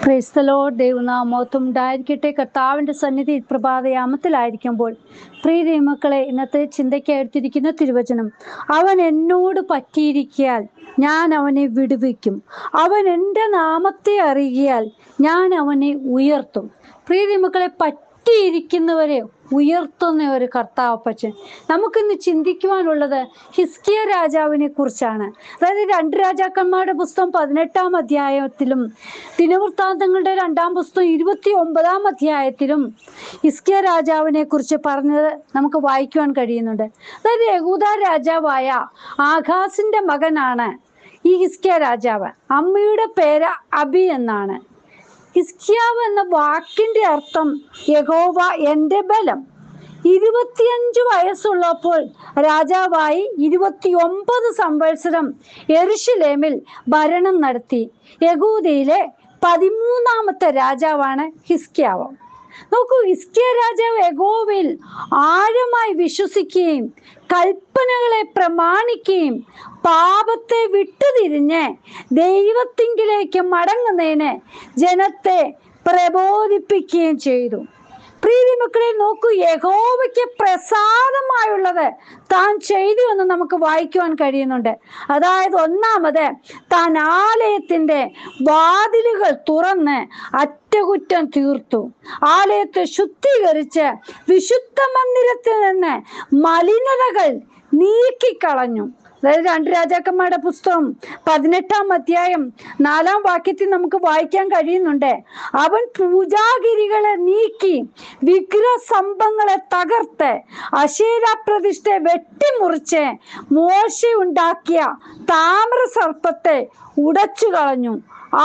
Praise the Lord. ദൈവനാമം ഉണ്ടായിരിക്കട്ടെ. കർത്താവിൻ്റെ സന്നിധി പ്രഭാതയാമത്തിലായിരിക്കുമ്പോൾ പ്രിയ ദൈവമക്കളെ, ഇന്നത്തെ ചിന്തയ്ക്കായിരിക്കുന്ന തിരുവചനം, അവൻ എന്നോട് പറ്റിയിരിക്കിയാൽ ഞാൻ അവനെ വിടുവിക്കും, അവൻ എൻ്റെ നാമത്തെ അറിയിയാൽ ഞാൻ അവനെ ഉയർത്തും. പ്രിയ ദൈവമക്കളെ, പറ്റിയിരിക്കുന്നവരെ ഉയർത്തുന്ന ഒരു കർത്താവപ്പച്ചൻ. നമുക്കിന്ന് ചിന്തിക്കുവാനുള്ളത് ഹിസ്കിയ രാജാവിനെ കുറിച്ചാണ്. അതായത് 2 രാജാക്കന്മാരുടെ പുസ്തകം 18-ാം അധ്യായത്തിലും ദിനവൃത്താന്തങ്ങളുടെ 2-ാം പുസ്തകം 29-ാം അധ്യായത്തിലും ഹിസ്കിയ രാജാവിനെ കുറിച്ച് പറഞ്ഞത് നമുക്ക് വായിക്കുവാൻ കഴിയുന്നുണ്ട്. അതായത് യഹൂദ രാജാവായ ആഹാസിന്റെ മകനാണ് ഈ ഹിസ്കിയ രാജാവ്. അമ്മയുടെ പേര് അബി എന്നാണ്. ഹിസ്കിയാവ് എന്ന വാക്കിന്റെ അർത്ഥം യഹോവ എൻ്റെ ബലം. 25 വയസ്സുള്ളപ്പോൾ രാജാവായി 29 സംവത്സരം യെരൂശലേമിൽ ഭരണം നടത്തി. യഹൂദയിലെ 13ാമത്തെ രാജാവാണ് ഹിസ്കിയാവ്. നോക്കൂ, ഹിസ്കിയ രാജാവ് യഹോവയിൽ ആഴമായി വിശ്വസിക്കുകയും കൽപ്പനകളെ പ്രമാണിക്കുകയും പാപത്തെ വിട്ടുതിരിഞ്ഞ് ദൈവത്തിങ്കിലേക്ക് മടങ്ങുന്നതിന് ജനത്തെ പ്രബോധിപ്പിക്കുകയും ചെയ്തു. പ്രിയ മക്കളെ, നോക്കൂ, യഹോവയ്ക്ക് പ്രസാദമായുള്ളത് താൻ ചെയ്തു എന്ന് നമുക്ക് വായിക്കുവാൻ കഴിയുന്നുണ്ട്. അതായത് ഒന്നാമത്, താൻ ആലയത്തിന്റെ വാതിലുകൾ തുറന്ന് അറ്റകുറ്റം തീർത്തു. ആലയത്തെ ശുദ്ധീകരിച്ച് വിശുദ്ധ മന്ദിരത്തിൽ നിന്ന് മലിനതകൾ നീക്കിക്കളഞ്ഞു. അതായത് 2 രാജാക്കന്മാരുടെ പുസ്തകം 18-ാം അധ്യായം 4-ാം വാക്യത്തിൽ നമുക്ക് വായിക്കാൻ കഴിയുന്നുണ്ട്. അവൻ പൂജാഗിരികളെ നീക്കി വിഗ്രഹ സ്തംഭങ്ങളെ തകർത്ത് അശേര പ്രതിഷ്ഠ വെട്ടിമുറിച്ച് മോശെ ഉണ്ടാക്കിയ താമ്ര സർപ്പത്തെ ഉടച്ചു കളഞ്ഞു.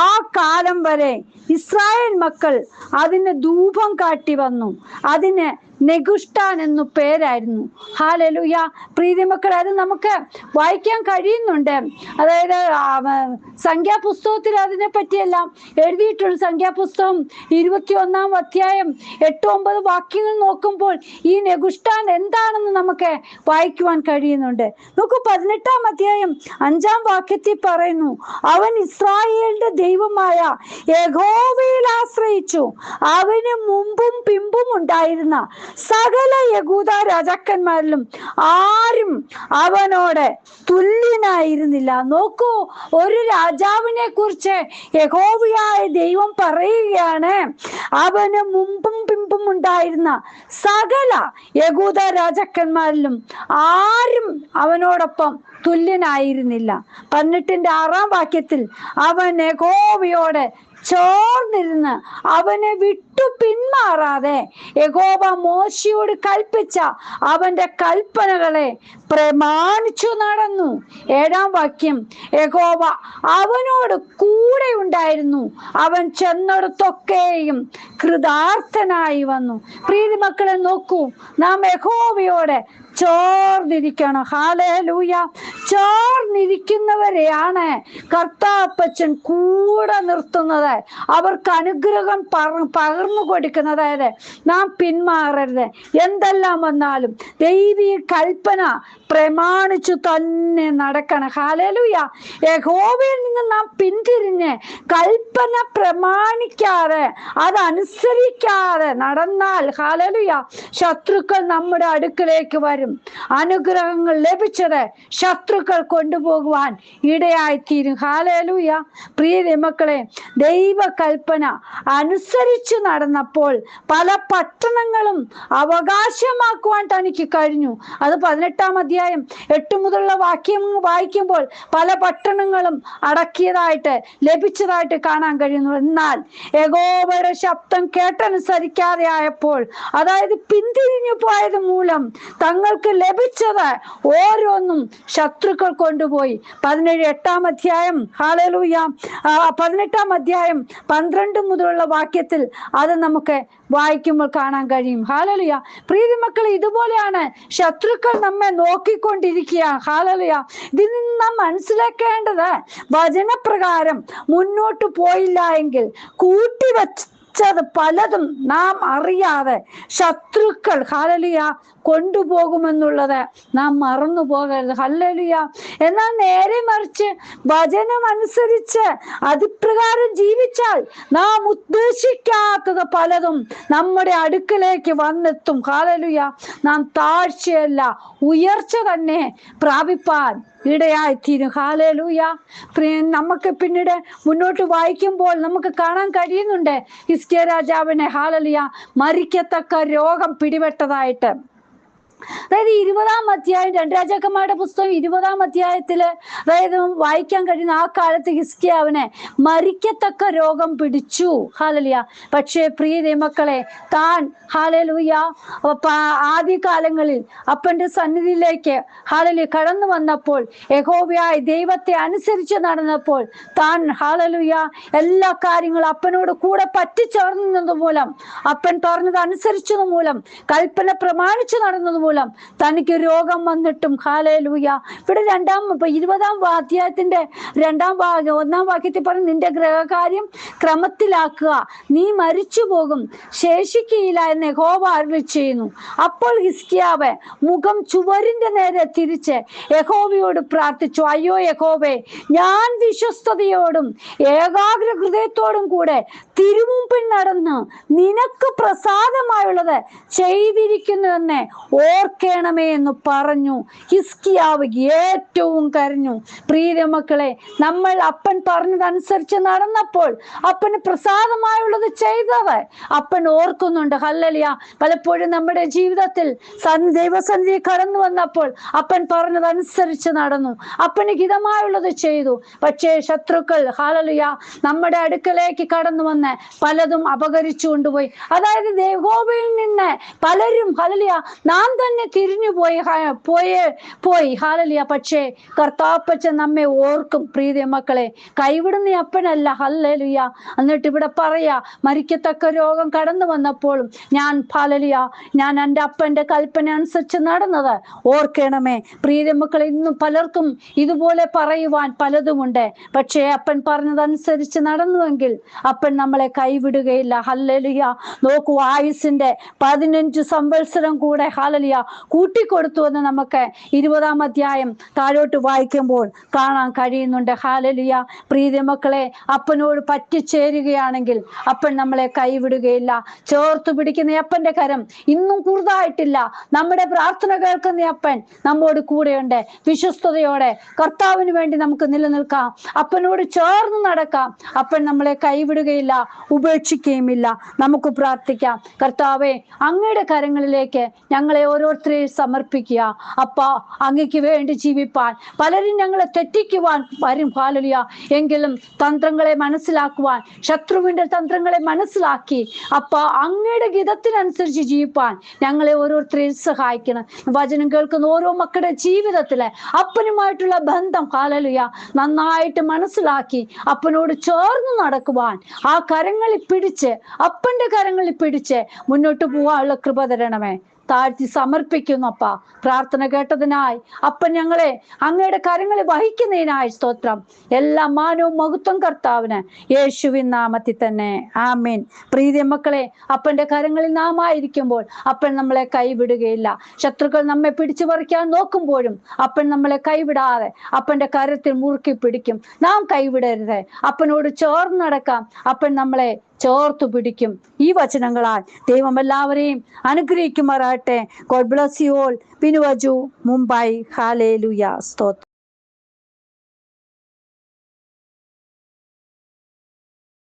ആ കാലം വരെ ഇസ്രായേൽ മക്കൾ അതിന് ധൂപം കാട്ടി വന്നു. അതിന് നെഗുഷ്ടാൻ എന്നു പേരായിരുന്നു. ഹല്ലേലൂയ. പ്രീതി മക്കൾ, അത് നമുക്ക് വായിക്കാൻ കഴിയുന്നുണ്ട്. അതായത് സംഖ്യാപുസ്തകത്തിൽ അതിനെ പറ്റിയെല്ലാം എഴുതിയിട്ടുണ്ട്. സംഖ്യാപുസ്തകം 21-ാം അധ്യായം 8-9 വാക്യങ്ങൾ നോക്കുമ്പോൾ ഈ നെഗുഷ്ടാൻ എന്താണെന്ന് നമുക്ക് വായിക്കുവാൻ കഴിയുന്നുണ്ട്. നോക്കൂ, 18-ാം അധ്യായം 5-ാം വാക്യത്തിൽ പറയുന്നു, അവൻ ഇസ്രായേലിന്റെ ദൈവമായ യഹോവയിൽ ആശ്രയിച്ചു. അവന് മുമ്പും പിമ്പും ഉണ്ടായിരുന്ന സകല യഹൂദ രാജാക്കന്മാരിലും ആരും അവനോട് തുല്യനായിരുന്നില്ല. നോക്കൂ, ഒരു രാജാവിനെ കുറിച്ച് യഹോവയായ ദൈവം പറയുകയാണ്, അവന് മുമ്പും പിമ്പും ഉണ്ടായിരുന്ന സകല യഹൂദ രാജാക്കന്മാരിലും ആരും അവനോടൊപ്പം തുല്യനായിരുന്നില്ല. 18-ന്റെ 6-ാം വാക്യത്തിൽ അവൻ യഹോവയോട് ചോർന്നിരുന്ന് അവനെ വിട്ടു പിന്മാറാതെ യഹോവ മോശയോട് കൽപ്പിച്ച അവന്റെ കൽപ്പനകളെ പ്രമാണിച്ചു നടന്നു. 7-ാം വാക്യം, യഹോവ അവനോട് കൂടെ ഉണ്ടായിരുന്നു. അവൻ ചെന്നിടത്തൊക്കെയും കൃതാർത്ഥനായി വന്നു. പ്രീതി മക്കളെ, നോക്കൂ, നാം യഹോവയോട് ചോർന്നിരിക്കണം. ഹല്ലേലൂയ. ചോർന്നിരിക്കുന്നവരെയാണ് കർത്താപ്പച്ചൻ കൂടെ നിർത്തുന്നത്. അവർക്ക് അനുഗ്രഹം പകർന്നു കൊടുക്കുന്നത്. അതായത് നാം പിന്മാറരുത്. എന്തെല്ലാം വന്നാലും ദൈവീക കൽപ്പന പ്രമാണിച്ചു തന്നെ നടക്കണം. ഹല്ലേലൂയ. യഹോവയിൽ നിന്ന് നാം പിന്തിരിഞ്ഞ് കൽപ്പന പ്രമാണിക്കാതെ അതനുസരിക്കാതെ നടന്നാൽ, ഹല്ലേലൂയ, ശത്രുക്കൾ നമ്മുടെ അടുക്കിലേക്ക് വരും. അനുഗ്രഹങ്ങൾ ലഭിച്ചത് ശത്രുക്കൾ കൊണ്ടുപോകുവാൻ ഇടയായിത്തീരും. ഹല്ലേലൂയ. പ്രിയ മക്കളെ, ദൈവ കൽപ്പന അനുസരിച്ചു നടന്നപ്പോൾ പല പട്ടണങ്ങളും അവകാശമാക്കുവാൻ തനിക്ക് കഴിഞ്ഞു. അത് 18-ാം അധ്യായം 8 മുതലുള്ള വാക്യം വായിക്കുമ്പോൾ പല പട്ടണങ്ങളും അടക്കിയതായിട്ട് ലഭിച്ചതായിട്ട് കാണാൻ കഴിയുന്നു. എന്നാൽ യഹോവയുടെ ശബ്ദം കേട്ടനുസരിക്കാതെ ആയപ്പോൾ, അതായത് പിന്തിരിഞ്ഞു പോയത് മൂലം തങ്ങൾക്ക് ലഭിച്ചത് ഓരോന്നും ശത്രുക്കൾ കൊണ്ടുപോയി. 8-ാം അധ്യായം, ഹല്ലേലൂയ, 18-ാം അധ്യായം 12 മുതലുള്ള വാക്യത്തിൽ അത് നമുക്ക് വായിക്കുമ്പോൾ കാണാൻ കഴിയും. ഹല്ലേലൂയ. പ്രിയ മക്കളെ, ഇതുപോലെയാണ് ശത്രുക്കൾ നമ്മെ നോക്കിക്കൊണ്ടിരിക്കുക. ഹല്ലേലൂയ. ഇതിൽ നിന്ന് നാം മനസ്സിലാക്കേണ്ടത്, വചനപ്രകാരം മുന്നോട്ട് പോയില്ല എങ്കിൽ കൂട്ടിവെച്ച് പലതും നാം അറിയാതെ ശത്രുക്കൾ, ഹല്ലേലൂയ, കൊണ്ടുപോകുമെന്നുള്ളത് നാം മറന്നു പോകരുത്. ഹല്ലേലൂയ. എന്നാൽ നേരെ മറിച്ച് വചനം അനുസരിച്ച് അതിപ്രകാരം ജീവിച്ചാൽ നാം ഉദ്ദേശിക്കാത്തത് പലതും നമ്മുടെ അടുക്കലേക്ക് വന്നെത്തും. ഹല്ലേലൂയ. നാം താഴ്ചയല്ല ഉയർച്ച തന്നെ പ്രാപിപ്പാൻ ഇടയായിത്തീരും. ഹല്ലേലൂയ. നമുക്ക് പിന്നീട് മുന്നോട്ട് വായിക്കുമ്പോൾ നമുക്ക് കാണാൻ കഴിയുന്നുണ്ട് ഹിസ്കിയ രാജാവിനെ ഹല്ലേലൂയ മരിക്കത്തക്ക രോഗം പിടിപെട്ടതായിട്ട്. അതായത് 20-ാം അധ്യായം 2 രാജാക്കന്മാരുടെ പുസ്തകം 20-ാം അധ്യായത്തില് അതായത് വായിക്കാൻ കഴിയുന്ന ആ കാലത്ത് ഹിസ്കിയാവിനെ മരിക്കത്തക്ക രോഗം പിടിച്ചു. ഹല്ലേലൂയ. പക്ഷേ പ്രിയ മക്കളെ, താൻ ഹല്ലേലൂയ ആദ്യകാലങ്ങളിൽ അപ്പന്റെ സന്നിധിയിലേക്ക് ഹല്ലേലൂയ കടന്നു വന്നപ്പോൾ, യഹോവയായ ദൈവത്തെ അനുസരിച്ച് നടന്നപ്പോൾ, താൻ ഹല്ലേലൂയ എല്ലാ കാര്യങ്ങളും അപ്പനോട് കൂടെ പറ്റിച്ചേർന്നത് മൂലം, അപ്പൻ പറഞ്ഞത് അനുസരിച്ചത് മൂലം, കൽപ്പന പ്രമാണിച്ചു നടന്നത് മൂലം തനിക്ക് രോഗം വന്നിട്ടും ഹല്ലേലൂയ. ഇവിടെ 20-ാം അധ്യായത്തിന്റെ 1-ാം വാക്യത്തിൽ പറഞ്ഞു, നിന്റെ ഗ്രഹകാര്യം ക്രമത്തിലാക്കുക, നീ മരിച്ചു പോകും, ശേഷിക്കയില്ല എന്ന് യഹോവ അരുളിച്ചെയ്യുന്നു. അപ്പോൾ ഹിസ്കിയാവ് മുഖം ചുവരിന്റെ നേരെ തിരിച്ച് യഹോവയോട് പ്രാർത്ഥിച്ചു, അയ്യോ യഹോവേ, ഞാൻ വിശ്വസ്തയോടും ഏകാഗ്ര ഹൃദയത്തോടും കൂടെ തിരുമുമ്പിൽ നടന്ന് നിനക്ക് പ്രസാദമായുള്ളത് ചെയ്തിരിക്കുന്നുവെന്ന് ഓർക്കണമേ എന്ന് പറഞ്ഞു. ഹിസ്കിയാവ് ഏറ്റവും കരഞ്ഞു. പ്രിയ മക്കളെ, നമ്മൾ അപ്പൻ പറഞ്ഞതനുസരിച്ച് നടന്നപ്പോൾ, അപ്പന് പ്രസാദമായുള്ളത് ചെയ്തത് അപ്പൻ ഓർക്കുന്നുണ്ട്. ഹല്ലേലൂയ. പലപ്പോഴും നമ്മുടെ ജീവിതത്തിൽ ദൈവസന്നിധി കടന്നു വന്നപ്പോൾ അപ്പൻ പറഞ്ഞതനുസരിച്ച് നടന്നു, അപ്പന് ഹിതമായുള്ളത് ചെയ്തു. പക്ഷേ ശത്രുക്കൾ ഹല്ലേലൂയ നമ്മുടെ അടുക്കലേക്ക് കടന്നു വന്ന് പലതും അപകരിച്ചു കൊണ്ടുപോയി. അതായത് യഹോവയിൽ നിന്ന് പലരും ഹല്ലേലൂയ നാം തന്നെ തിരിഞ്ഞു പോയി ഹല്ലേലൂയ. പക്ഷേ കർത്താപ്പച്ചൻ നമ്മെ ഓർക്കും. പ്രിയ മക്കളെ, കൈവിടുന്ന അപ്പനല്ല. ഹല്ലേലൂയ. എന്നിട്ട് ഇവിടെ പറയാ, മരിക്കത്തക്ക രോഗം കടന്നു വന്നപ്പോഴും ഞാൻ ഹല്ലേലൂയ ഞാൻ എൻ്റെ അപ്പന്റെ കൽപ്പന അനുസരിച്ച് നടന്നത് ഓർക്കണമേ. പ്രിയ മക്കളെ, ഇന്നും പലർക്കും ഇതുപോലെ പറയുവാൻ പലതുമുണ്ട്. പക്ഷേ അപ്പൻ പറഞ്ഞതനുസരിച്ച് നടന്നുവെങ്കിൽ അപ്പൻ നമ്മളെ കൈവിടുകയില്ല. ഹല്ലേലൂയ. നോക്കൂ, ആയുസിന്റെ 15 സംവത്സരം കൂടെ ഹല്ലേലൂയ കൂട്ടിക്കൊടുത്തു എന്ന് നമുക്ക് 20-ാം അധ്യായം താഴോട്ട് വായിക്കുമ്പോൾ കാണാൻ കഴിയുന്നുണ്ട്. ഹല്ലേലൂയ. പ്രിയ മക്കളെ, അപ്പനോട് പറ്റിച്ചേരുകയാണെങ്കിൽ അപ്പൻ നമ്മളെ കൈവിടുകയില്ല. ചേർത്ത് പിടിക്കുന്ന അപ്പന്റെ കരം ഇന്നും കൂടുതലായിട്ടില്ല. നമ്മുടെ പ്രാർത്ഥന കേൾക്കുന്ന അപ്പൻ നമ്മോട് കൂടെയുണ്ട്. വിശ്വസ്തയോടെ കർത്താവിന് വേണ്ടി നമുക്ക് നിലനിൽക്കാം, അപ്പനോട് ചേർന്ന് നടക്കാം. അപ്പൻ നമ്മളെ കൈവിടുകയില്ല, ഉപേക്ഷിക്കുകയുമില്ല. നമുക്ക് പ്രാർത്ഥിക്കാം. കർത്താവേ, അങ്ങയുടെ കരങ്ങളിലേക്ക് ഞങ്ങളെ ഓരോരുത്തരെയും സമർപ്പിക്കുക. അപ്പ, അങ്ങയ്ക്ക് വേണ്ടി ജീവിപ്പാൻ പലരും ഞങ്ങളെ തെറ്റിക്കുവാൻ വരും. ഹല്ലേലൂയ. എങ്കിലും തന്ത്രങ്ങളെ മനസ്സിലാക്കുവാൻ, ശത്രുവിന്റെ തന്ത്രങ്ങളെ മനസ്സിലാക്കി അപ്പ അങ്ങയുടെ ഗീതത്തിനനുസരിച്ച് ജീവിപ്പാൻ ഞങ്ങളെ ഓരോരുത്തരെയും സഹായിക്കണം. വചനം കേൾക്കുന്ന ഓരോ മക്കളുടെ ജീവിതത്തിലെ അപ്പനുമായിട്ടുള്ള ബന്ധം ഹല്ലേലൂയ നന്നായിട്ട് മനസ്സിലാക്കി അപ്പനോട് ചേർന്ന് നടക്കുവാൻ, ആ കരങ്ങളിൽ പിടിച്ച്, അപ്പന്റെ കരങ്ങളിൽ പിടിച്ച് മുന്നോട്ട് പോകാനുള്ള കൃപ തരണമേ. താഴ്ത്തി സമർപ്പിക്കുന്നു അപ്പ. പ്രാർത്ഥന കേട്ടതിനായി, അപ്പൻ ഞങ്ങളെ അങ്ങയുടെ കരങ്ങളിൽ വഹിക്കുന്നതിനായി സ്തോത്രം. എല്ലാ മാനവും മഹത്വം കർത്താവിന് യേശുവിൻ നാമത്തിൽ തന്നെ. ആമേൻ. പ്രീതി മക്കളെ, അപ്പന്റെ കരങ്ങളിൽ നാം ആയിരിക്കുമ്പോൾ അപ്പൻ നമ്മളെ കൈവിടുകയില്ല. ശത്രുക്കൾ നമ്മെ പിടിച്ചു പറിക്കാൻ നോക്കുമ്പോഴും അപ്പൻ നമ്മളെ കൈവിടാതെ അപ്പന്റെ കരത്തിൽ മുറുക്കി പിടിക്കും. നാം കൈവിടരുത്. അപ്പനോട് ചേർന്ന് നടക്കാം. അപ്പൻ നമ്മളെ ചേർത്തു പിടിക്കും. ഈ വചനങ്ങളാൽ ദൈവം എല്ലാവരെയും അനുഗ്രഹിക്കുമാറാട്ടെ. God bless you all. Binu Aju, Mumbai. Hallelujah. സ്തോത്രം.